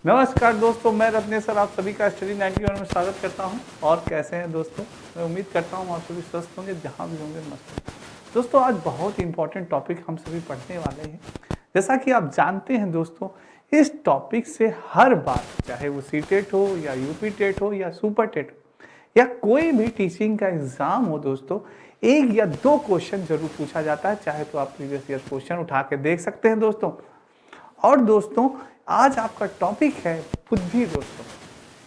नमस्कार दोस्तों, मैं रत्नेश सर आप सभी का स्टडी 91 में स्वागत करता हूं। और कैसे हैं दोस्तों? मैं उम्मीद करता हूं आप सभी स्वस्थ होंगे, जहां भी होंगे मस्त होंगे। दोस्तों, आज बहुत इंपॉर्टेंट टॉपिक हम सभी पढ़ने वाले हैं। जैसा कि आप जानते हैं दोस्तों, इस टॉपिक से हर बार, चाहे वो सीटेट हो या यूपी टेट हो या सुपर टेट हो या कोई भी टीचिंग का एग्जाम हो दोस्तों, एक या दो क्वेश्चन जरूर पूछा जाता है। चाहे तो आप प्रीवियस ईयर क्वेश्चन उठा के देख सकते हैं दोस्तों। और दोस्तों, आज आपका टॉपिक है बुद्धि दोस्तों,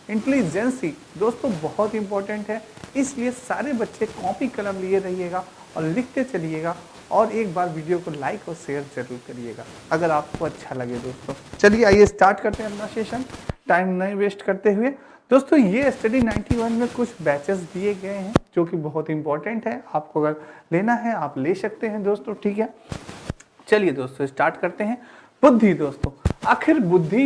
इंटेलिजेंसी दोस्तों, बहुत इंपॉर्टेंट है। इसलिए सारे बच्चे कॉपी कलम लिए रहिएगा और लिखते चलिएगा, और एक बार वीडियो को लाइक और शेयर जरूर करिएगा अगर आपको अच्छा लगे दोस्तों। चलिए आइए स्टार्ट करते हैं अपना सेशन, टाइम नहीं वेस्ट करते हुए। दोस्तों, ये स्टडी 91 में कुछ बैचेस दिए गए हैं जो कि बहुत इंपॉर्टेंट है। आपको अगर लेना है आप ले सकते हैं दोस्तों, ठीक है। चलिए दोस्तों स्टार्ट करते हैं। बुद्धि दोस्तों, आखिर बुद्धि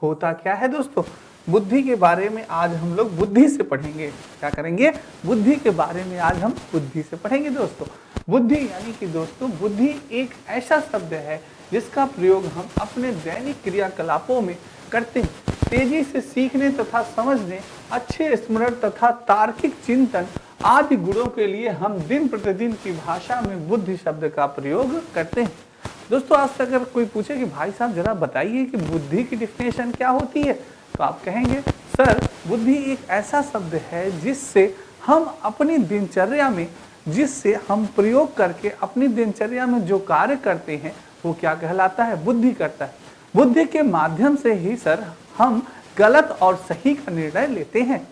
होता क्या है दोस्तों? बुद्धि के बारे में आज हम लोग बुद्धि से पढ़ेंगे। क्या करेंगे? बुद्धि के बारे में आज हम बुद्धि से पढ़ेंगे दोस्तों। बुद्धि यानी कि दोस्तों, बुद्धि एक ऐसा शब्द है जिसका प्रयोग हम अपने दैनिक क्रियाकलापों में करते हैं। तेजी से सीखने तथा समझने, अच्छे स्मरण तथा तार्किक चिंतन आदि गुणों के लिए हम दिन प्रतिदिन की भाषा में बुद्धि शब्द का प्रयोग करते हैं दोस्तों। आज तक अगर कोई पूछे कि भाई साहब जरा बताइए कि बुद्धि की डिफिनेशन क्या होती है, तो आप कहेंगे सर, बुद्धि एक ऐसा शब्द है जिससे हम अपनी दिनचर्या में, जिससे हम प्रयोग करके अपनी दिनचर्या में जो कार्य करते हैं वो क्या कहलाता है? बुद्धि करता है। बुद्धि के माध्यम से ही सर हम गलत और सही का निर्णय लेते हैं,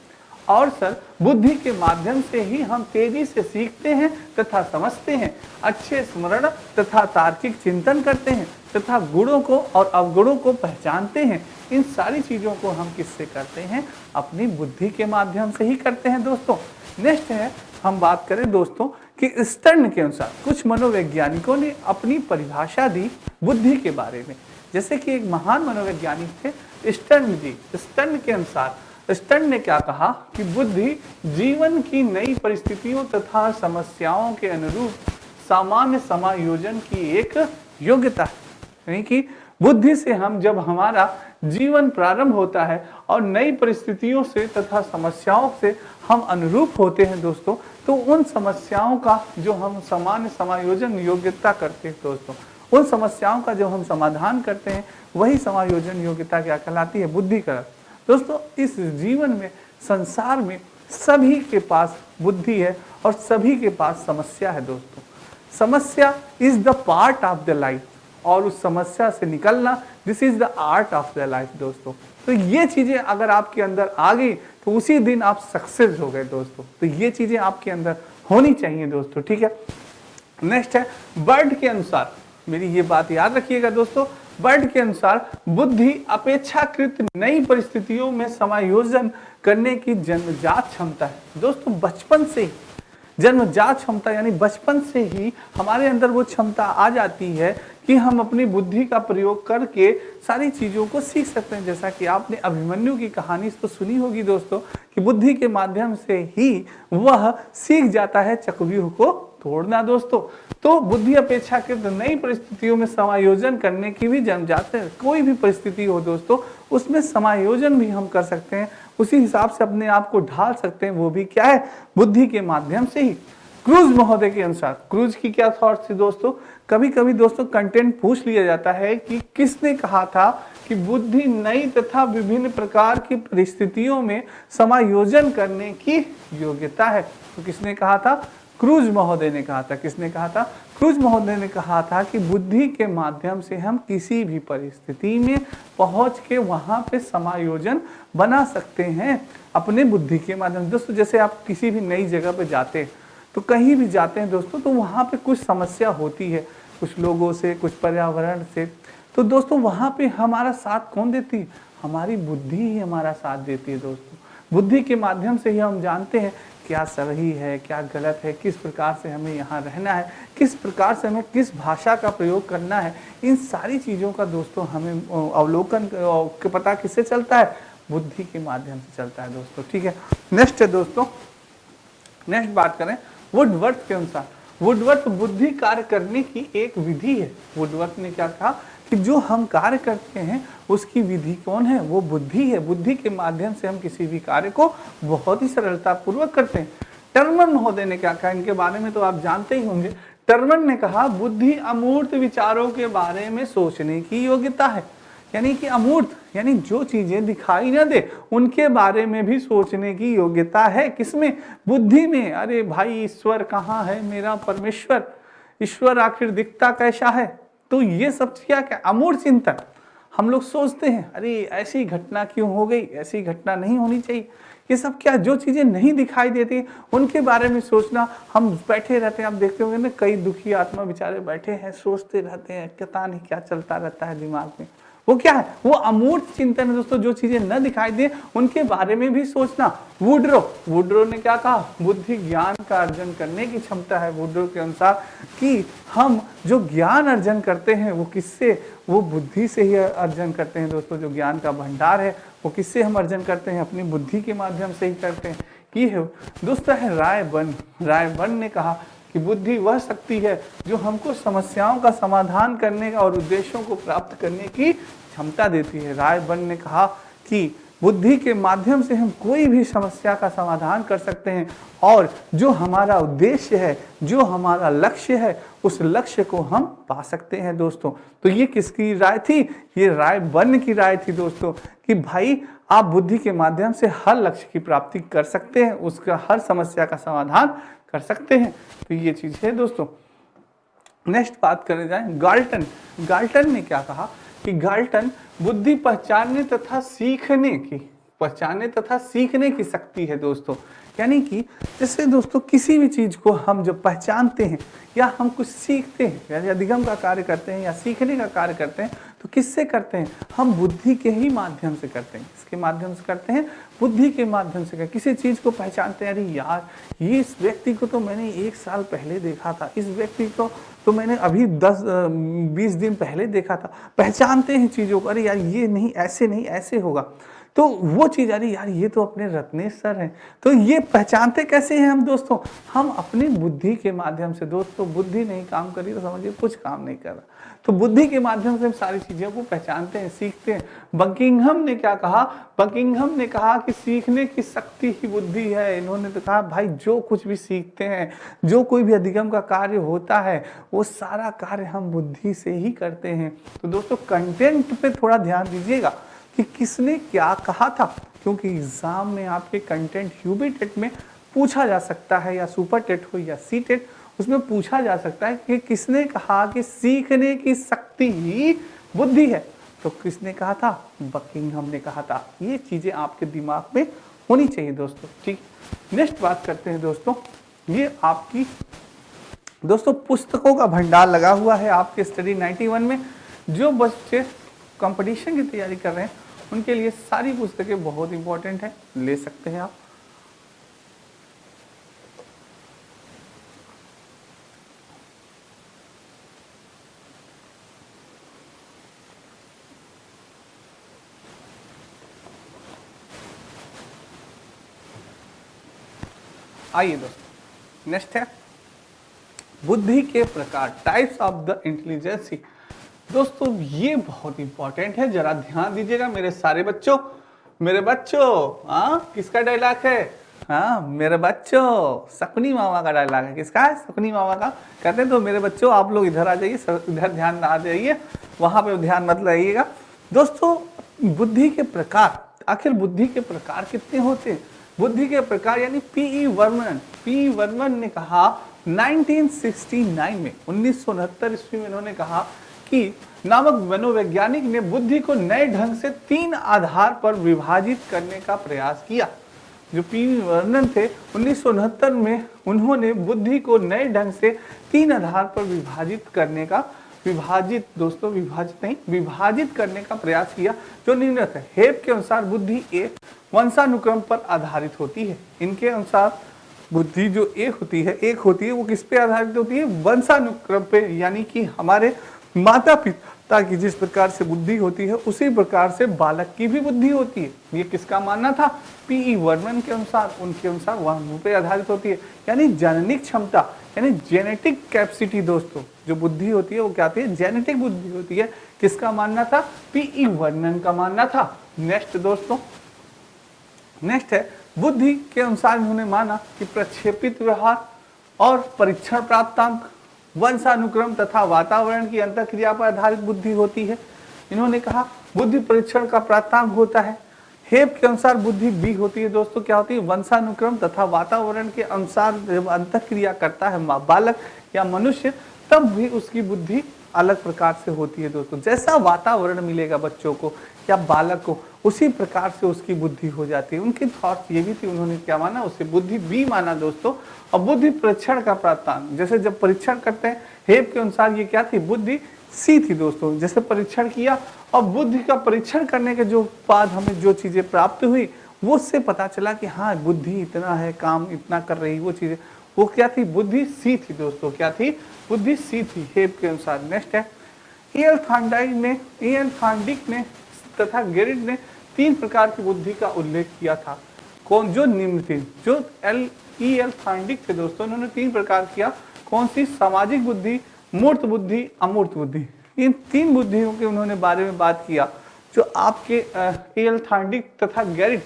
और सर बुद्धि के माध्यम से ही हम तेजी से सीखते हैं तथा समझते हैं, अच्छे स्मरण तथा तार्किक चिंतन करते हैं तथा गुणों को और अवगुणों को पहचानते हैं। इन सारी चीजों को हम किससे करते हैं? अपनी बुद्धि के माध्यम से ही करते हैं दोस्तों। नेक्स्ट है, हम बात करें दोस्तों कि स्टर्न के अनुसार कुछ मनोवैज्ञानिकों ने अपनी परिभाषा दी बुद्धि के बारे में। जैसे कि एक महान मनोवैज्ञानिक थे स्टर्न जी। स्टर्न के अनुसार स्टर्न ने क्या कहा कि बुद्धि जीवन की नई परिस्थितियों तथा समस्याओं के अनुरूप सामान्य समायोजन की एक योग्यता है। यानी कि बुद्धि से हम, जब हमारा जीवन प्रारंभ होता है और नई परिस्थितियों से तथा समस्याओं से हम अनुरूप होते हैं दोस्तों, तो उन समस्याओं का जो हम सामान्य समायोजन योग्यता करते हैं दोस्तों, उन समस्याओं का जो हम समाधान करते हैं, वही समायोजन योग्यता क्या कहलाती है? बुद्धि का। दोस्तों, इस जीवन में, संसार में सभी के पास बुद्धि है और सभी के पास समस्या है दोस्तों। समस्या is the part of the life, और उस समस्या से निकलना, this is the art of the life दोस्तों। तो ये चीजें अगर आपके अंदर आ गई तो उसी दिन आप सक्सेस हो गए दोस्तों। तो ये चीजें आपके अंदर होनी चाहिए दोस्तों, ठीक है। नेक्स्ट है, बर्ड के अनुसार, मेरी ये बात याद रखिएगा दोस्तों, बर्ड के अनुसार बुद्धि अपेक्षाकृत नई परिस्थितियों में समायोजन करने की जन्मजात क्षमता है दोस्तों। बचपन से ही जन्मजात क्षमता, यानी बचपन से ही हमारे अंदर वो क्षमता आ जाती है कि हम अपनी बुद्धि का प्रयोग करके सारी चीजों को सीख सकते हैं। जैसा कि आपने अभिमन्यु की कहानी तो सुनी होगी दोस्तों, कि बुद्धि के माध्यम से ही वह सीख जाता है चक्रव्यूह को तोड़ना दोस्तों। तो बुद्धि अपेक्षाकृत नई परिस्थितियों में समायोजन करने की भी जन्मजात है। कोई भी परिस्थिति हो दोस्तों, उसमें समायोजन भी हम कर सकते हैं, उसी हिसाब से अपने आप को ढाल सकते हैं। वो भी क्या है? बुद्धि के माध्यम से ही। क्रूज महोदय के अनुसार, क्रूज की क्या थॉट्स थी दोस्तों? कभी कभी दोस्तों कंटेंट पूछ लिया जाता है कि किसने कहा था कि बुद्धि नई तथा विभिन्न प्रकार की परिस्थितियों में समायोजन करने की योग्यता है। तो किसने कहा था? क्रूज महोदय ने कहा था। किसने कहा था? क्रूज महोदय ने कहा था कि बुद्धि के माध्यम से हम किसी भी परिस्थिति में पहुंच के वहां पे समायोजन बना सकते हैं अपने बुद्धि के माध्यम से। दोस्तों, जैसे आप किसी भी नई जगह पे जाते हैं, तो कहीं भी जाते हैं दोस्तों, तो वहां पे कुछ समस्या होती है, कुछ लोगों से, कुछ पर्यावरण से। तो दोस्तों, वहां पे हमारा साथ कौन देती है? हमारी बुद्धि ही हमारा साथ देती है दोस्तों। बुद्धि के माध्यम से ही हम जानते हैं क्या सही है, क्या गलत है, किस प्रकार से हमें यहाँ रहना है, किस प्रकार से हमें किस भाषा का प्रयोग करना है। इन सारी चीज़ों का दोस्तों हमें अवलोकन के पता किससे चलता है? बुद्धि के माध्यम से चलता है दोस्तों, ठीक है। नेक्स्ट है दोस्तों, नेक्स्ट बात करें वुडवर्थ के अनुसार। वुडवर्थ बुद्धि कार्य करने की एक विधि है। वुडवर्थ ने क्या कहा कि जो हम कार्य करते हैं उसकी विधि कौन है, वो बुद्धि है। बुद्धि के माध्यम से हम किसी भी कार्य को बहुत ही सरलता पूर्वक करते हैं। टर्मन महोदय ने क्या कहा, इनके बारे में तो आप जानते ही होंगे। टर्मन ने कहा बुद्धि अमूर्त विचारों के बारे में सोचने की योग्यता है। यानी कि अमूर्त यानी जो चीजें दिखाई न दे उनके बारे में भी सोचने की योग्यता है। किसमें? बुद्धि में। अरे भाई ईश्वर कहाँ है, मेरा परमेश्वर, ईश्वर आखिर दिखता कैसा है। तो ये सब क्या क्या अमूर्त चिंतन हम लोग सोचते हैं, अरे ऐसी घटना क्यों हो गई, ऐसी घटना नहीं होनी चाहिए। ये सब क्या, जो चीजें नहीं दिखाई देती उनके बारे में सोचना। हम बैठे रहते हैं, आप देखते होंगे ना, कई दुखी आत्मा बेचारे बैठे हैं, सोचते रहते हैं, पता नहीं क्या चलता रहता है दिमाग में। वो क्या है? वो अमूर्त चिंतन है दोस्तों। जो चीजें न दिखाई दे उनके बारे में भी सोचना। वुड्रो ने क्या कहा? बुद्धि ज्ञान का अर्जन करने की क्षमता है। वुड्रो के अनुसार कि हम जो ज्ञान अर्जन करते हैं वो किससे? वो बुद्धि से ही अर्जन करते हैं दोस्तों। जो ज्ञान का भंडार है वो किससे हम अर्जन करते हैं? अपनी बुद्धि के माध्यम से ही करते हैं। ये है दोस्तों है रायबन ने कहा कि बुद्धि वह शक्ति है जो हमको समस्याओं का समाधान करने का और उद्देश्यों को प्राप्त करने की क्षमता देती है। रायबन ने कहा कि बुद्धि के माध्यम से हम कोई भी समस्या का समाधान कर सकते हैं और जो हमारा उद्देश्य है, जो हमारा लक्ष्य है, उस लक्ष्य को हम पा सकते हैं दोस्तों। तो ये किसकी राय थी? ये रायबन की राय थी दोस्तों, कि भाई आप बुद्धि के माध्यम से हर लक्ष्य की प्राप्ति कर सकते हैं, उसका हर समस्या का समाधान कर सकते हैं। तो ये चीज है दोस्तों। नेक्स्ट बात करने जाए, गाल्टन ने क्या कहा कि गाल्टन बुद्धि पहचानने तथा सीखने की शक्ति है दोस्तों। यानी कि जैसे दोस्तों किसी भी चीज को हम जब पहचानते हैं या हम कुछ सीखते हैं, यानी अधिगम का कार्य करते हैं या सीखने का कार्य करते हैं, तो किससे करते हैं? हम बुद्धि के ही माध्यम से करते हैं। इसके माध्यम से करते हैं, बुद्धि के माध्यम से। किसी चीज को पहचानते हैं, अरे यार ये इस व्यक्ति को तो मैंने 1 साल पहले देखा था, इस व्यक्ति को तो मैंने अभी 10-20 दिन पहले देखा था। पहचानते हैं चीजों को, अरे यार ये नहीं, ऐसे नहीं, ऐसे होगा। तो वो चीज, अरे यार ये तो अपने रत्नेश सर हैं। तो ये पहचानते कैसे हैं हम दोस्तों? हम अपनी बुद्धि के माध्यम से। दोस्तों बुद्धि नहीं काम करी तो समझिए कुछ काम नहीं कर रहा। तो बुद्धि के माध्यम से हम सारी चीजों को पहचानते हैं, सीखते हैं। बकिंघम ने क्या कहा? बकिंघम ने कहा कि सीखने की शक्ति ही बुद्धि है। इन्होंने तो कहा भाई जो कुछ भी सीखते हैं, जो कोई भी अधिगम का कार्य होता है, वो सारा कार्य हम बुद्धि से ही करते हैं। तो दोस्तों कंटेंट पे थोड़ा ध्यान दीजिएगा कि किसने क्या कहा था, क्योंकि एग्जाम में आपके कंटेंट यूबी टेट में पूछा जा सकता है, या सुपर टेट हो या सी टेट, उसमें पूछा जा सकता है कि किसने कहा कि सीखने की शक्ति ही बुद्धि है। तो किसने कहा था? बकिंघम ने कहा था। ये चीजें आपके दिमाग में होनी चाहिए दोस्तों। ठीक, नेक्स्ट बात करते हैं दोस्तों। ये आपकी दोस्तों पुस्तकों का भंडार लगा हुआ है आपके स्टडी 91 में। जो बच्चे कंपटीशन की तैयारी कर रहे हैं उनके लिए सारी पुस्तकें बहुत इंपॉर्टेंट है, ले सकते हैं आप। आइए दोस्तों, नेक्स्ट है बुद्धि के प्रकार, टाइप्स ऑफ द इंटेलिजेंसी। दोस्तों ये बहुत इंपॉर्टेंट है, जरा ध्यान दीजिएगा मेरे सारे बच्चों। मेरे बच्चों, हाँ किसका डायलॉग है? हाँ मेरे बच्चों, शकुनी मामा का डायलॉग है। किसका है? शकुनी मामा का। कहते हैं तो मेरे बच्चों आप लोग इधर आ जाइए, इधर ध्यान ना आ जाइए, वहां पे ध्यान मत लगाइएगा। दोस्तों बुद्धि के प्रकार, आखिर बुद्धि के प्रकार कितने होते हैं? बुद्धि के प्रकार यानी पी वर्मन ने कहा 1969 में, 1969 ईस्वी में इन्होंने कहा कि नामक मनोवैज्ञानिक ने बुद्धि को नए ढंग से 3 आधार पर विभाजित करने का प्रयास किया। जो पी वर्मन थे 1969 में उन्होंने बुद्धि को नए ढंग से 3 आधार पर विभाजित करने का विभाजित करने का प्रयास किया, जो निम्नलिखित है। हेब के अनुसार बुद्धि एक वंशानुक्रम पर आधारित होती है। इनके अनुसार बुद्धि जो एक होती है वो किस पे आधारित होती है? वंशानुक्रम पे, यानी कि हमारे माता पिता की जिस प्रकार से बुद्धि होती है उसी प्रकार से बालक की भी बुद्धि होती है। ये किसका मानना था? पीई वर्मन के अनुसार, उनके अनुसार वह पे आधारित होती है। यानी जननिक क्षमता, यानी जेनेटिक कैपेसिटी दोस्तों, जो बुद्धि होती है वो क्या होती है? जेनेटिक बुद्धि होती है। किसका मानना था? पीई वर्मन का मानना था। नेक्स्ट दोस्तों, नेक्स्ट है बुद्धि के अनुसार उन्होंने माना कि प्रक्षेपित व्यवहार और परीक्षण प्राप्तांक, वंशानुक्रम तथा वातावरण की अंतःक्रिया पर आधारित बुद्धि होती है। इन्होंने कहा बुद्धि परीक्षण का प्राप्तांक होता है। हेब के अनुसार बुद्धि बी होती है दोस्तों, क्या होती है? वंशानुक्रम तथा वातावरण के अनुसार जब अंतःक्रिया करता है बालक या मनुष्य, तब भी उसकी बुद्धि अलग प्रकार से होती है दोस्तों। जैसा वातावरण मिलेगा बच्चों को या बालक को, उसी प्रकार से उसकी बुद्धि हो जाती है। उनकी थॉट्स ये भी थी, उन्होंने क्या माना? उसे बुद्धि बी माना दोस्तों। और बुद्धि परीक्षण का प्राप्तांक, जैसे जब परीक्षण करते हैं हेब के अनुसार ये क्या थी? बुद्धि सी थी दोस्तों। जैसे परीक्षण किया और बुद्धि का परीक्षण करने के जो बाद हमें जो चीजें प्राप्त हुई, वो उससे पता चला कि हाँ बुद्धि इतना है, काम इतना कर रही, वो चीजें, वो क्या थी? बुद्धि सी थी दोस्तों। क्या थी? बुद्धि सी थी हेब के अनुसार। नेक्स्ट है ईएल थांडाइक ने तथा गेरिट ने 3 प्रकार की बुद्धि का उल्लेख किया था। कौन? जो निम्न थी, जो ईएल थांडाइक थे दोस्तों, उन्होंने 3 प्रकार किया। कौन सी? सामाजिक बुद्धि, मूर्त बुद्धि, अमूर्त बुद्धि। इन 3 बुद्धियों के उन्होंने बारे में बात किया। जो आपके ईएल थांडाइक तथा गेरिट,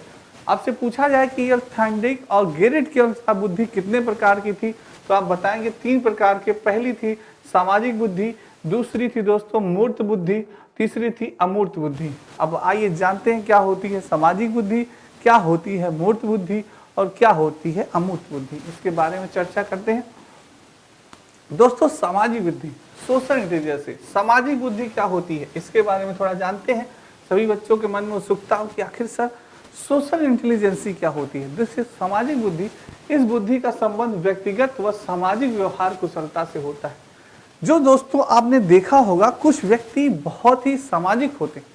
आपसे पूछा जाए कि ईएल थांडाइक और गेरिट के अनुसार बुद्धि कितने प्रकार की थी, तो आप बताएंगे 3 प्रकार के। पहली थी सामाजिक बुद्धि, दूसरी थी दोस्तों मूर्त बुद्धि, तीसरी थी अमूर्त बुद्धि। अब आइए जानते हैं क्या होती है सामाजिक बुद्धि, क्या होती है मूर्त बुद्धि और क्या होती है अमूर्त बुद्धि। इसके बारे में चर्चा करते हैं दोस्तों। सामाजिक बुद्धि, सोशल इंटेलिजेंस, सामाजिक बुद्धि क्या होती है इसके बारे में थोड़ा जानते हैं। सभी बच्चों के मन में उत्सुकता हो कि आखिर सर सोशल इंटेलिजेंसी क्या होती है। दूसरी सामाजिक बुद्धि, इस बुद्धि का संबंध व्यक्तिगत व सामाजिक व्यवहार कुशलता से होता है। जो दोस्तों आपने देखा होगा कुछ व्यक्ति बहुत ही सामाजिक होते हैं,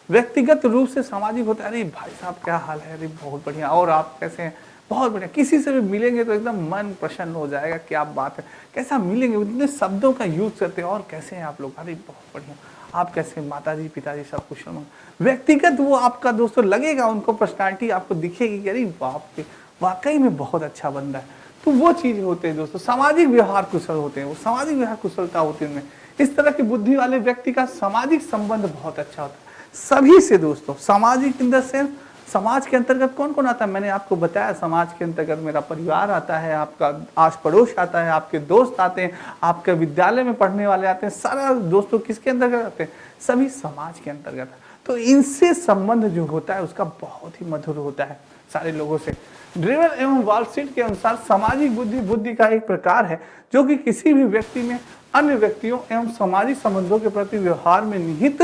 व्यक्तिगत रूप से सामाजिक होते हैं। अरे भाई साहब क्या हाल है? अरे बहुत बढ़िया, और आप कैसे हैं? बहुत बढ़िया। किसी से भी मिलेंगे तो एकदम मन प्रसन्न हो जाएगा, क्या बात है, कैसा मिलेंगे, इतने शब्दों का यूज करते हैं। और कैसे हैं आप लोग? अरे बहुत बढ़िया। आप कैसे? माताजी पिताजी सब कुशल मंगल। व्यक्तिगत वो आपका दोस्तों लगेगा, उनको पर्सनालिटी आपको दिखेगी कि अरे बाप रे, वाकई में बहुत अच्छा बंदा है। तो वो चीज होते हैं दोस्तों, सामाजिक व्यवहार कुशल होते हैं, वो सामाजिक व्यवहार कुशलता होती है उनमें। इस तरह की बुद्धि वाले व्यक्ति का सामाजिक संबंध बहुत अच्छा होता है सभी से दोस्तों। सामाजिक इन द सेंस, समाज के अंतर्गत कौन कौन आता है? मैंने आपको बताया समाज के अंतर्गत मेरा परिवार आता है, आपका आस पड़ोस आता है, आपके दोस्त आते हैं, आपके विद्यालय में पढ़ने वाले आते हैं। सारा दोस्तों किसके अंतर्गत आते हैं? सभी समाज के अंतर्गत। तो इनसे संबंध जो होता है उसका बहुत ही मधुर होता है सारे लोगों से। ड्रेवर एवं वालसीट के अनुसार सामाजिक बुद्धि बुद्धि का एक प्रकार है जो कि किसी भी व्यक्ति में अन्य व्यक्तियों एवं सामाजिक संबंधों के प्रति व्यवहार में निहित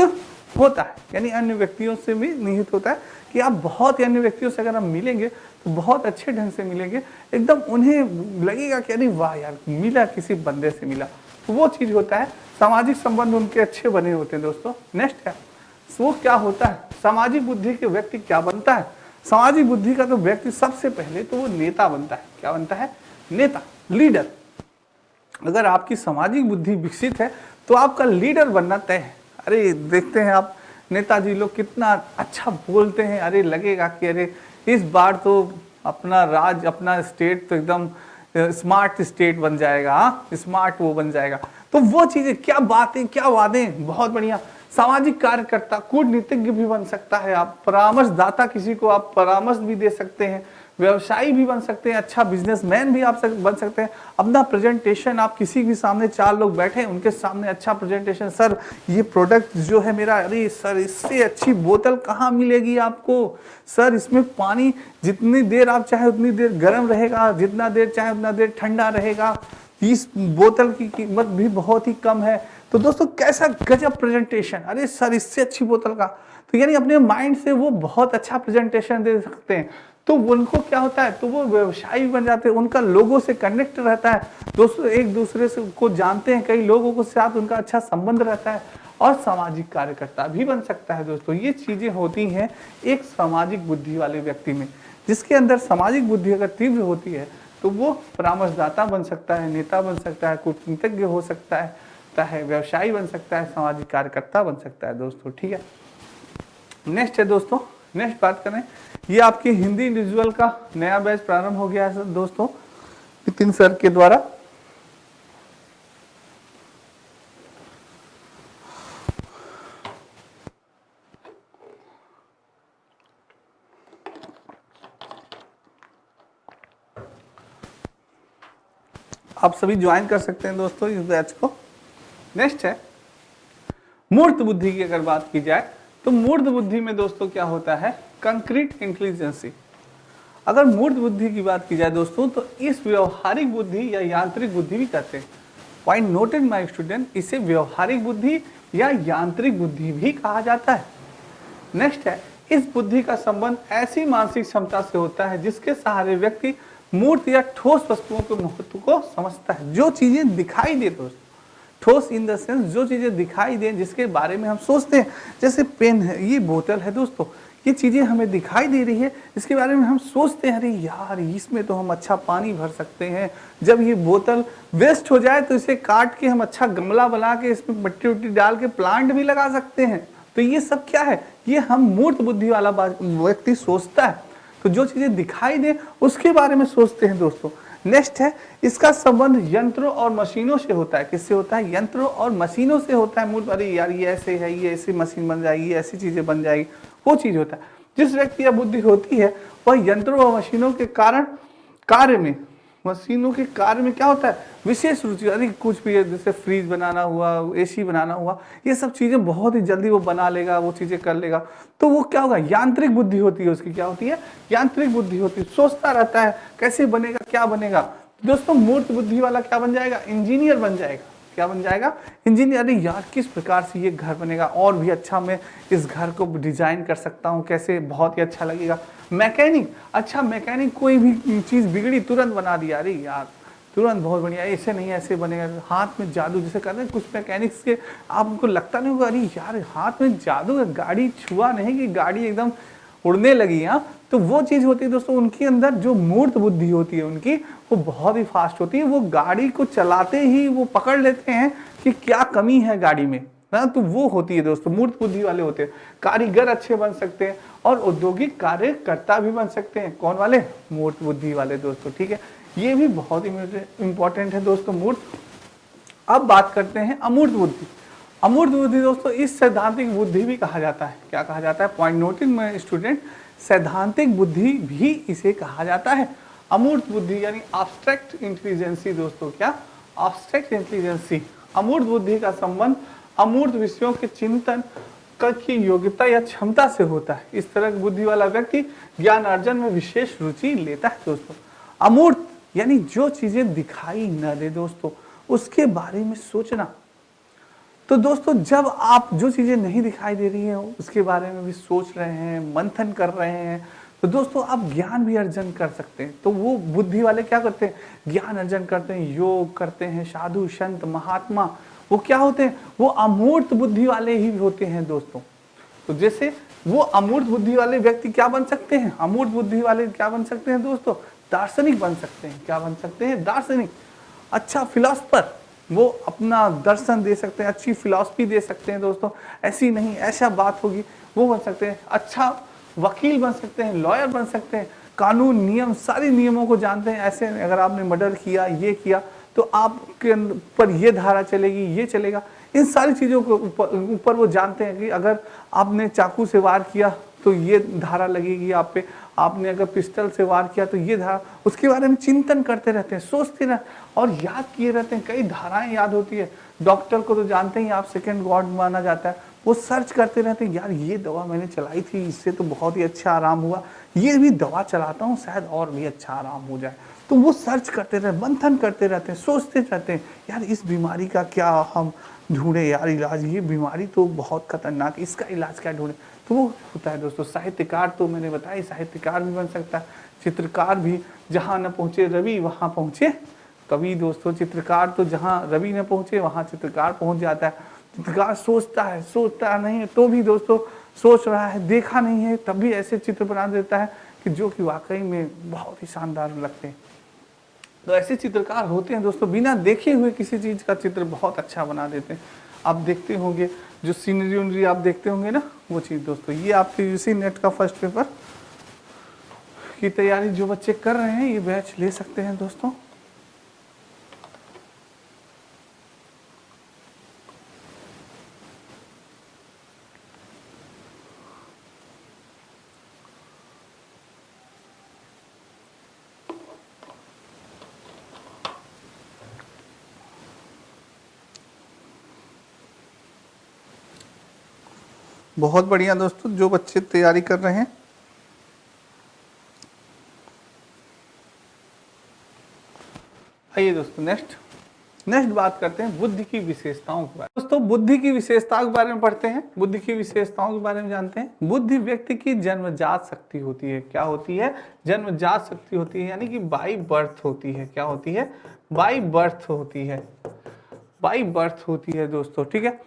होता है। यानी अन्य व्यक्तियों से भी निहित होता है कि आप बहुत अन्य व्यक्तियों से अगर आप मिलेंगे तो बहुत अच्छे ढंग से मिलेंगे, एकदम उन्हें लगेगा कि अरे वाह यार मिला, किसी बंदे से मिला। तो वो चीज होता है, सामाजिक संबंध उनके अच्छे बने होते हैं दोस्तों। नेक्स्ट है वो क्या होता है, सामाजिक बुद्धि के व्यक्ति क्या बनता है। सामाजिक बुद्धि का तो व्यक्ति सबसे पहले तो वो नेता बनता है। क्या बनता है? नेता, लीडर। अगर आपकी सामाजिक बुद्धि विकसित है तो आपका लीडर बनना तय है। अरे देखते हैं आप नेताजी लोग कितना अच्छा बोलते हैं, अरे लगेगा कि अरे इस बार तो अपना राज, अपना स्टेट तो एकदम स्मार्ट स्टेट बन जाएगा, स्मार्ट वो बन जाएगा। तो वो चीजें, क्या बातें, क्या वादे, बहुत बढ़िया। सामाजिक कार्यकर्ता, कूटनीतिज्ञ भी बन सकता है आप, परामर्शदाता, किसी को आप परामर्श भी दे सकते हैं, व्यवसायी भी बन सकते हैं, अच्छा बिजनेसमैन भी आप बन सकते हैं। अपना प्रेजेंटेशन आप किसी के सामने, 4 लोग बैठे हैं उनके सामने अच्छा प्रेजेंटेशन, सर ये प्रोडक्ट जो है मेरा, अरे सर इससे अच्छी बोतल कहाँ मिलेगी आपको, सर इसमें पानी जितनी देर आप चाहे उतनी देर गर्म रहेगा, जितना देर चाहे उतना देर ठंडा रहेगा, इस बोतल की कीमत भी बहुत ही कम है। तो दोस्तों कैसा गजब प्रेजेंटेशन, अरे सर इससे अच्छी बोतल का। तो यानी अपने माइंड से वो बहुत अच्छा प्रेजेंटेशन दे सकते हैं। तो उनको क्या होता है, तो वो व्यवसायी बन जाते हैं, उनका लोगों से कनेक्ट रहता है, दोस्तों एक दूसरे से को जानते हैं, कई लोगों के साथ उनका अच्छा संबंध रहता है, और सामाजिक कार्यकर्ता भी बन सकता है दोस्तों। ये चीजें होती हैं एक सामाजिक बुद्धि वाले व्यक्ति में। जिसके अंदर सामाजिक बुद्धि अगर तीव्र होती है तो वो परामर्शदाता बन सकता है, नेता बन सकता है, कूटनीतिज्ञ हो सकता है, सकता है, व्यवसायी बन सकता है, सामाजिक कार्यकर्ता बन सकता है दोस्तों। ठीक है, नेक्स्ट है दोस्तों, नेक्स्ट बात करें, ये आपकी हिंदी इंडिविजुअल का नया बैच प्रारंभ हो गया है दोस्तों नितिन सर के द्वारा। आप सभी ज्वाइन कर सकते हैं दोस्तों इस बैच को। नेक्स्ट है मूर्त बुद्धि की अगर बात की जाए तो मूर्त बुद्धि में दोस्तों क्या होता है, कंक्रीट इंटेलिजेंसी। अगर मूर्त बुद्धि की बात की जाए दोस्तों तो इस व्यवहारिक बुद्धि या यांत्रिक बुद्धि भी कहते हैं। पॉइंट नोटेड माय स्टूडेंट, इसे व्यवहारिक बुद्धि या यांत्रिक बुद्धि भी कहा जाता है। नेक्स्ट है, इस बुद्धि का संबंध ऐसी मानसिक क्षमता से होता है जिसके सहारे व्यक्ति मूर्त या ठोस वस्तुओं के महत्व को समझता है। जो चीजें दिखाई दे दोस्तों, ठोस इन द सेंस जो चीजें दिखाई दे जिसके बारे में हम सोचते हैं, जैसे पेन है, ये बोतल है दोस्तों, ये चीजें हमें दिखाई दे रही है, इसके बारे में हम सोचते हैं अरे यार इसमें तो हम अच्छा पानी भर सकते हैं, जब ये बोतल वेस्ट हो जाए तो इसे काट के हम अच्छा गमला बना के इसमें मट्टी उट्टी डाल के प्लांट भी लगा सकते हैं। तो ये सब क्या है, ये हम मूर्त बुद्धि वाला व्यक्ति सोचता है। तो जो चीजें दिखाई दे उसके बारे में सोचते हैं दोस्तों। नेक्स्ट है, इसका संबंध यंत्रों और मशीनों से होता है। किससे होता है, यंत्रों और मशीनों से होता है। मूर्त, अरे यार ये ऐसे है, ये ऐसी मशीन बन जाएगी, ऐसी चीजें बन जाएगी, वो चीज होता है। जिस व्यक्ति या बुद्धि होती है वह यंत्रों और मशीनों के कारण कार्य में, मशीनों के कार्य में क्या होता है, विशेष रुचि। अरे कुछ भी है, जैसे फ्रीज बनाना हुआ, एसी बनाना हुआ, ये सब चीजें बहुत ही जल्दी वो बना लेगा, वो चीजें कर लेगा। तो वो क्या होगा, यांत्रिक बुद्धि होती है उसकी। क्या होती है, यांत्रिक बुद्धि होती है। सोचता रहता है कैसे बनेगा, क्या बनेगा। दोस्तों मूर्त बुद्धि वाला क्या बन जाएगा, इंजीनियर बन जाएगा। क्या बन जाएगा, इंजीनियर। अरे यार किस प्रकार से ये घर बनेगा, और भी अच्छा मैं इस घर को डिजाइन कर सकता हूँ, कैसे बहुत ही अच्छा लगेगा। मैकेनिक, अच्छा मैकेनिक, कोई भी चीज बिगड़ी तुरंत बना दिया, अरे यार तुरंत बहुत बढ़िया, ऐसे नहीं ऐसे बनेगा। हाथ में जादू, जैसे कहते हैं कुछ मैकेनिक्स के, आपको लगता नहीं होगा अरे यार हाथ में जादू है, गाड़ी छुआ नहीं कि गाड़ी एकदम उड़ने लगी। हाँ, तो वो चीज होती है दोस्तों, उनके अंदर जो मूर्त बुद्धि होती है उनकी, वो बहुत ही फास्ट होती है। वो गाड़ी को चलाते ही वो पकड़ लेते हैं कि क्या कमी है गाड़ी में। हाँ, तो वो होती है दोस्तों, मूर्त बुद्धि वाले होते हैं। कारीगर अच्छे बन सकते हैं और औद्योगिक कार्यकर्ता भी बन सकते हैं। कौन वाले, मूर्त बुद्धि वाले दोस्तों। ठीक है, ये भी बहुत ही इंपॉर्टेंट है दोस्तों मूर्त। अब बात करते हैं अमूर्त बुद्धि। अमूर्त बुद्धि दोस्तों इस सैद्धांतिक बुद्धि भी कहा जाता है। क्या कहा जाता है, पॉइंट नोटेड माय स्टूडेंट, सैद्धांतिक बुद्धि भी इसे कहा जाता है। अमूर्त बुद्धि यानी एब्स्ट्रैक्ट इंटेलिजेंसी दोस्तों। क्या, एब्स्ट्रैक्ट इंटेलिजेंसी। अमूर्त बुद्धि का संबंध अमूर्त विषयों के चिंतन की योग्यता या क्षमता से होता है। इस तरह की बुद्धि वाला व्यक्ति ज्ञान अर्जन में विशेष रुचि लेता है दोस्तों। अमूर्त यानी जो चीजें दिखाई न दे दोस्तों, उसके बारे में सोचना। तो दोस्तों जब आप जो चीजें नहीं दिखाई दे रही हैं उसके बारे में भी सोच रहे हैं, मंथन कर रहे हैं, तो दोस्तों आप ज्ञान भी अर्जन कर सकते हैं। तो वो बुद्धि वाले क्या करते हैं, ज्ञान अर्जन करते हैं, योग करते हैं। साधु संत महात्मा वो क्या होते हैं, वो अमूर्त बुद्धि वाले ही होते हैं दोस्तों। तो जैसे वो अमूर्त बुद्धि वाले व्यक्ति क्या बन सकते हैं, अमूर्त बुद्धि वाले क्या बन सकते हैं दोस्तों, दार्शनिक बन सकते हैं। क्या बन सकते हैं, दार्शनिक। अच्छा फिलोसफर, वो अपना दर्शन दे सकते हैं, अच्छी फिलॉसफी दे सकते हैं दोस्तों। ऐसी नहीं ऐसा बात होगी, वो बन सकते हैं। अच्छा वकील बन सकते हैं, लॉयर बन सकते हैं, कानून नियम सारे नियमों को जानते हैं। ऐसे अगर आपने मर्डर किया, ये किया, तो आपके ऊपर ये धारा चलेगी, ये चलेगा। इन सारी चीज़ों के ऊपर वो जानते हैं कि अगर आपने चाकू से वार किया तो ये धारा लगेगी आप पे, आपने अगर पिस्टल से वार किया तो ये धारा, उसके बारे में चिंतन करते रहते हैं, सोचते रहते और याद किए रहते हैं। कई धाराएं याद होती है। डॉक्टर को तो जानते ही आप, सेकंड गॉड माना जाता है। वो सर्च करते रहते हैं, यार ये दवा मैंने चलाई थी, इससे तो बहुत ही अच्छा आराम हुआ, ये भी दवा चलाता हूँ शायद और भी अच्छा आराम हो जाए। तो वो सर्च करते रहते, मंथन करते रहते हैं, सोचते रहते हैं, यार इस बीमारी का क्या हम ढूंढे यार इलाज, ये बीमारी तो बहुत खतरनाक, इसका इलाज क्या ढूंढे। तो वो होता है दोस्तों। साहित्यकार तो मैंने बताया, साहित्यकार भी बन सकता है। चित्रकार भी, जहाँ न पहुँचे रवि वहाँ पहुँचे कवि दोस्तों। चित्रकार तो जहाँ रवि न पहुँचे वहाँ चित्रकार पहुँच जाता है। चित्रकार सोचता है, सोचता नहीं है तो भी दोस्तों सोच रहा है, देखा नहीं है तब भी ऐसे चित्र बना देता है कि जो कि वाकई में बहुत ही शानदार लगते हैं। तो ऐसे चित्रकार होते हैं दोस्तों, बिना देखे हुए किसी चीज़ का चित्र बहुत अच्छा बना देते हैं। आप देखते होंगे जो सीनरी उनरी आप देखते होंगे ना, वो चीज़ दोस्तों। ये आपके यूसी नेट का फर्स्ट पेपर की तैयारी जो बच्चे कर रहे हैं, ये बैच ले सकते हैं दोस्तों। बहुत बढ़िया दोस्तों, जो बच्चे तैयारी कर रहे हैं। आइए दोस्तों, नेक्स्ट बात करते हैं बुद्धि की विशेषताओं के बारे में। दोस्तों बुद्धि की विशेषताओं के बारे में पढ़ते हैं, बुद्धि की विशेषताओं के बारे में जानते हैं। बुद्धि व्यक्ति की जन्मजात शक्ति होती है। क्या होती है? जन्मजात शक्ति होती है, यानी कि बाई बर्थ होती है। क्या होती है? बाई बर्थ होती है। बाई बर्थ होती है दोस्तों, ठीक है।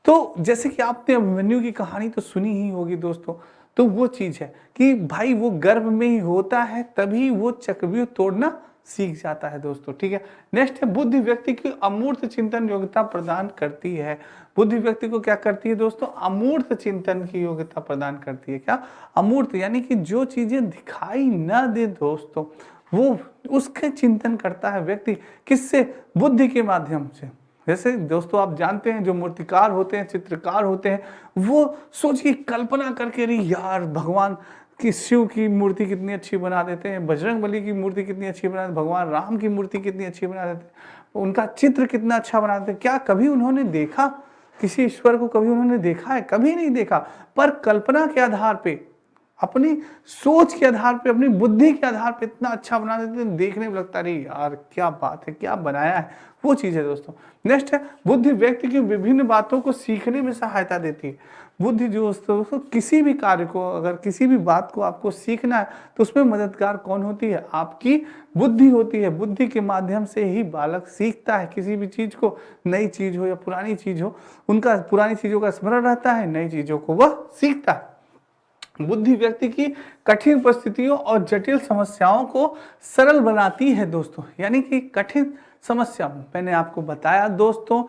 तो जैसे कि आपने अभिमन्यु की कहानी तो सुनी ही होगी दोस्तों, तो वो चीज है कि भाई वो गर्भ में ही होता है, तभी वो चक्रव्यूह तोड़ना सीख जाता है दोस्तों, ठीक है। नेक्स्ट है, बुद्धि व्यक्ति की अमूर्त चिंतन योग्यता प्रदान करती है। बुद्धि व्यक्ति को क्या करती है दोस्तों? अमूर्त चिंतन की योग्यता प्रदान करती है। क्या? अमूर्त, यानी कि जो चीजें दिखाई न दे दोस्तों, वो उसके चिंतन करता है व्यक्ति। किससे? बुद्धि के माध्यम से। जैसे दोस्तों आप जानते हैं जो मूर्तिकार होते हैं, चित्रकार होते हैं, वो सोचिए कल्पना करके, अरे यार भगवान की शिव की मूर्ति कितनी अच्छी बना देते हैं, बजरंगबली की मूर्ति कितनी अच्छी बना देते हैं, भगवान राम की मूर्ति कितनी अच्छी बना देते हैं, उनका चित्र कितना अच्छा बना देते हैं। क्या कभी उन्होंने देखा किसी ईश्वर को? कभी उन्होंने देखा है? कभी नहीं देखा। पर कल्पना के आधार पे, अपनी सोच के आधार पे, अपनी बुद्धि के आधार पे इतना अच्छा बना देते हैं, देखने में लगता है यार क्या बात है, क्या बनाया है, वो चीज है दोस्तों। नेक्स्ट है, बुद्धि व्यक्ति की विभिन्न बातों को सीखने में सहायता देती है। बुद्धि जो दोस्तों किसी भी कार्य को, अगर किसी भी बात को आपको सीखना है तो उसमें मददगार कौन होती है? आपकी बुद्धि होती है। बुद्धि के माध्यम से ही बालक सीखता है किसी भी चीज को, नई चीज हो या पुरानी चीज हो, उनका पुरानी चीजों का स्मरण रहता है, नई चीजों को वह सीखता है। बुद्धि व्यक्ति की कठिन परिस्थितियों और जटिल समस्याओं को सरल बनाती है दोस्तों। यानी कि कठिन समस्या, मैंने आपको बताया दोस्तों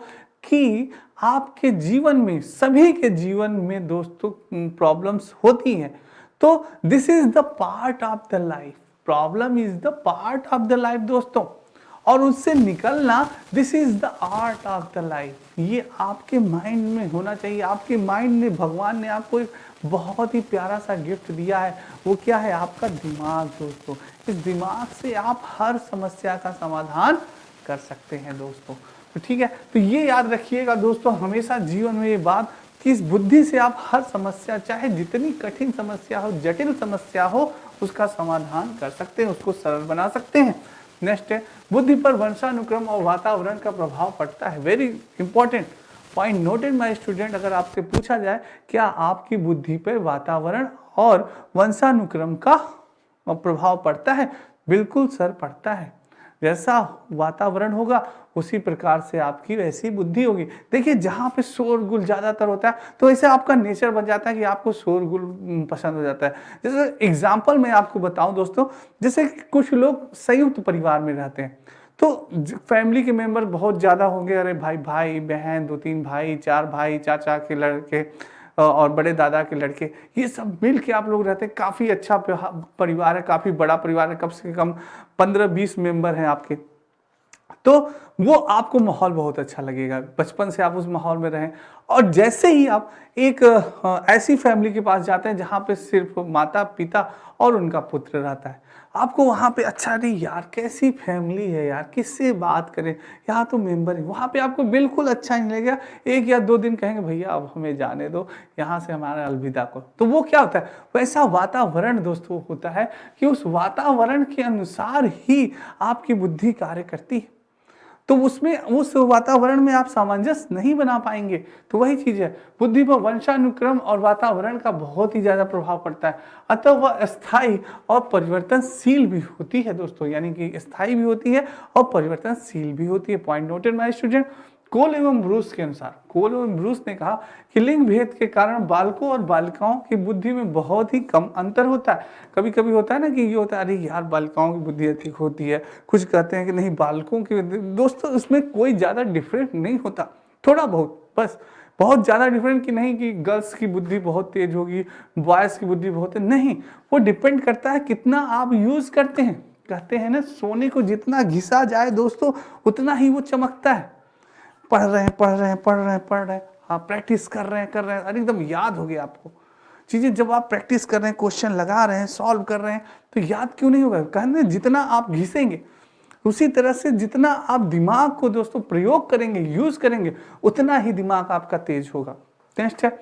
कि आपके जीवन में, सभी के जीवन में दोस्तों प्रॉब्लम्स होती हैं। तो this is the part of the life, problem is the part of the life दोस्तों, और उससे निकलना, this is the art of the life. ये आपके माइंड में होना चाहिए। आपके माइंड में भगवान ने आपको एक बहुत ही प्यारा सा गिफ्ट दिया है। वो क्या है? आपका दिमाग दोस्तों। इस दिमाग से आप हर समस्या का समाधान कर सकते हैं दोस्तों, तो ठीक है। तो ये याद रखिएगा दोस्तों हमेशा जीवन में ये बात कि इस बुद्धि से आप हर समस्या, चाहे जितनी कठिन समस्या हो, जटिल समस्या हो, उसका समाधान कर सकते हैं, उसको सरल बना सकते हैं। नेक्स्ट है, बुद्धि पर वंशानुक्रम और वातावरण का प्रभाव पड़ता है। Very important point noted my student. अगर आपसे पूछा जाए क्या आपकी बुद्धि पर वातावरण और वंशानुक्रम का प्रभाव पड़ता है? बिल्कुल सर, पड़ता है। जैसा वातावरण होगा उसी प्रकार से आपकी वैसी बुद्धि होगी। देखिए जहाँ पे शोरगुल ज्यादातर होता है तो ऐसे आपका नेचर बन जाता है कि आपको शोरगुल पसंद हो जाता है। जैसे एग्जाम्पल मैं आपको बताऊं दोस्तों, जैसे कुछ लोग संयुक्त परिवार में रहते हैं, तो फैमिली के मेंबर बहुत ज्यादा होंगे, अरे भाई बहन, 2-3 भाई, 4 भाई, चाचा के लड़के और बड़े दादा के लड़के, ये सब मिल के आप लोग रहते हैं। काफ़ी अच्छा परिवार है, काफ़ी बड़ा परिवार है, कम से कम 15-20 मेंबर हैं आपके। तो वो आपको माहौल बहुत अच्छा लगेगा, बचपन से आप उस माहौल में रहें। और जैसे ही आप एक ऐसी फैमिली के पास जाते हैं जहाँ पे सिर्फ माता पिता और उनका पुत्र रहता है, आपको वहाँ पे अच्छा नहीं यार, कैसी फैमिली है यार, किससे बात करें, यहाँ तो मेंबर है, वहाँ पे आपको बिल्कुल अच्छा नहीं लगेगा। 1 या 2 दिन कहेंगे भैया अब हमें जाने दो, यहाँ से हमारा अलविदा को। तो वो क्या होता है? वैसा वातावरण दोस्तों होता है कि उस वातावरण के अनुसार ही आपकी बुद्धि कार्य करती है। तो उसमें, उस वातावरण में आप सामंजस्य नहीं बना पाएंगे। तो वही चीज है, बुद्धि पर वंशानुक्रम और वातावरण का बहुत ही ज्यादा प्रभाव पड़ता है। अतः वह स्थायी और परिवर्तनशील भी होती है दोस्तों, यानी कि स्थायी भी होती है और परिवर्तनशील भी होती है। Point noted my student. Cole एवं ब्रूस के अनुसार, कोल एवं ब्रूस ने कहा कि लिंग भेद के कारण बालकों और बालिकाओं की बुद्धि में बहुत ही कम अंतर होता है। कभी कभी होता है ना कि ये होता है, अरे यार बालिकाओं की बुद्धि अधिक होती है, कुछ कहते हैं कि नहीं बालकों की। दोस्तों इसमें कोई ज़्यादा डिफरेंट नहीं होता, थोड़ा बहुत बस, बहुत ज़्यादा डिफरेंट कि नहीं कि गर्ल्स की बुद्धि बहुत तेज होगी, बॉयज़ की बुद्धि बहुत तेज नहीं। वो डिपेंड करता है कितना आप यूज़ करते हैं। कहते हैं ना सोने को जितना घिसा जाए दोस्तों उतना ही वो चमकता है। पढ़ रहे हैं पढ़ रहे हैं पढ़ रहे हैं पढ़ रहे हैं, हाँ प्रैक्टिस कर रहे हैं, अरे एकदम याद हो गया आपको चीज़ें। जब आप प्रैक्टिस कर रहे हैं, क्वेश्चन लगा रहे हैं, सॉल्व कर रहे हैं, तो याद क्यों नहीं होगा? कहते हैं जितना आप घिसेंगे उसी तरह से जितना आप दिमाग को दोस्तों प्रयोग करेंगे, यूज करेंगे, उतना ही दिमाग आपका तेज होगा। नेक्स्ट है,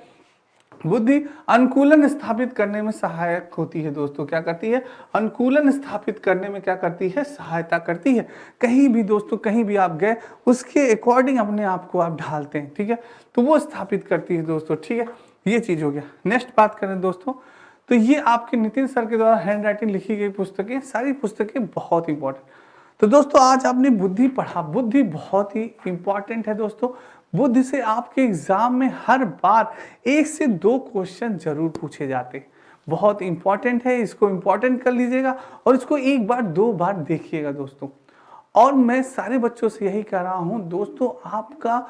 बुद्धि अनुकूलन स्थापित करने में सहायक होती है। दोस्तों क्या करती है? अनुकूलन स्थापित करने में क्या करती है? सहायता करती है। कहीं भी दोस्तों, कहीं भी आप गए उसके अकॉर्डिंग अपने आप को आप ढालते हैं, ठीक है, तो वो स्थापित करती है दोस्तों, ठीक है, ये चीज हो गया। नेक्स्ट बात करें दोस्तों, तो ये आपके नितिन सर के द्वारा हैंड राइटिंग लिखी गई पुस्तकें, सारी पुस्तकें बहुत इंपॉर्टेंट। तो दोस्तों आज आपने बुद्धि पढ़ा, बुद्धि बहुत ही इंपॉर्टेंट है दोस्तों। बुद्धि से आपके एग्जाम में हर बार 1 से 2 क्वेश्चन जरूर पूछे जाते हैं, बहुत इंपॉर्टेंट है, इसको इंपॉर्टेंट कर लीजिएगा और इसको 1 बार 2 बार देखिएगा दोस्तों। और मैं सारे बच्चों से यही कह रहा हूं दोस्तों, आपका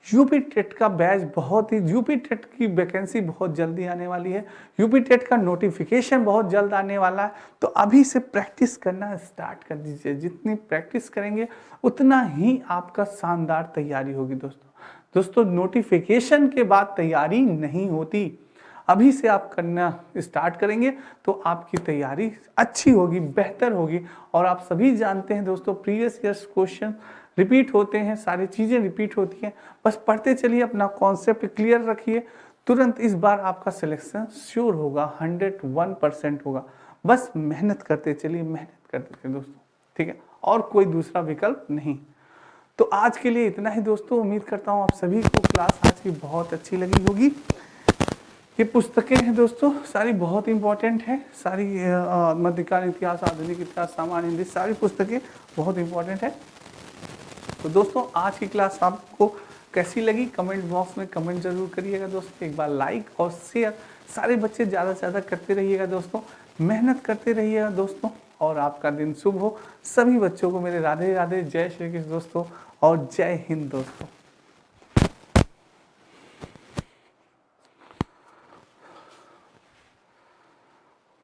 यूपी टेट का बैच बहुत ही, यूपी टेट की वैकेंसी बहुत जल्दी आने वाली है, यूपी टेट का नोटिफिकेशन बहुत जल्द आने वाला है, तो अभी से प्रैक्टिस करना स्टार्ट कर दीजिए। जितनी प्रैक्टिस करेंगे उतना ही आपका शानदार तैयारी होगी दोस्तों। दोस्तों नोटिफिकेशन के बाद तैयारी नहीं होती, अभी से आप करना स्टार्ट करेंगे तो आपकी तैयारी अच्छी होगी, बेहतर होगी। और आप सभी जानते हैं दोस्तों प्रीवियस ईयर्स क्वेश्चन रिपीट होते हैं, सारी चीज़ें रिपीट होती हैं, बस पढ़ते चलिए, अपना कॉन्सेप्ट क्लियर रखिए, तुरंत इस बार आपका सिलेक्शन श्योर होगा, 101% होगा। बस मेहनत करते चलिए, मेहनत करते चलिए दोस्तों, ठीक है, और कोई दूसरा विकल्प नहीं। तो आज के लिए इतना ही दोस्तों, उम्मीद करता हूँ आप सभी को क्लास आज की बहुत अच्छी लगी होगी। ये पुस्तकें हैं दोस्तों सारी बहुत इंपॉर्टेंट है, सारी मध्यकालीन इतिहास, आधुनिक इतिहास, सामान्य हिंदी, सारी पुस्तकें बहुत इंपॉर्टेंट है। तो दोस्तों आज की क्लास आपको कैसी लगी कमेंट बॉक्स में कमेंट जरूर करिएगा दोस्तों। एक बार लाइक और शेयर सारे बच्चे ज़्यादा से ज़्यादा करते रहिएगा दोस्तों, मेहनत करते रहिएगा दोस्तों, और आपका दिन शुभ हो। सभी बच्चों को मेरे राधे राधे, जय श्री कृष्ण दोस्तों, और जय हिंद दोस्तों।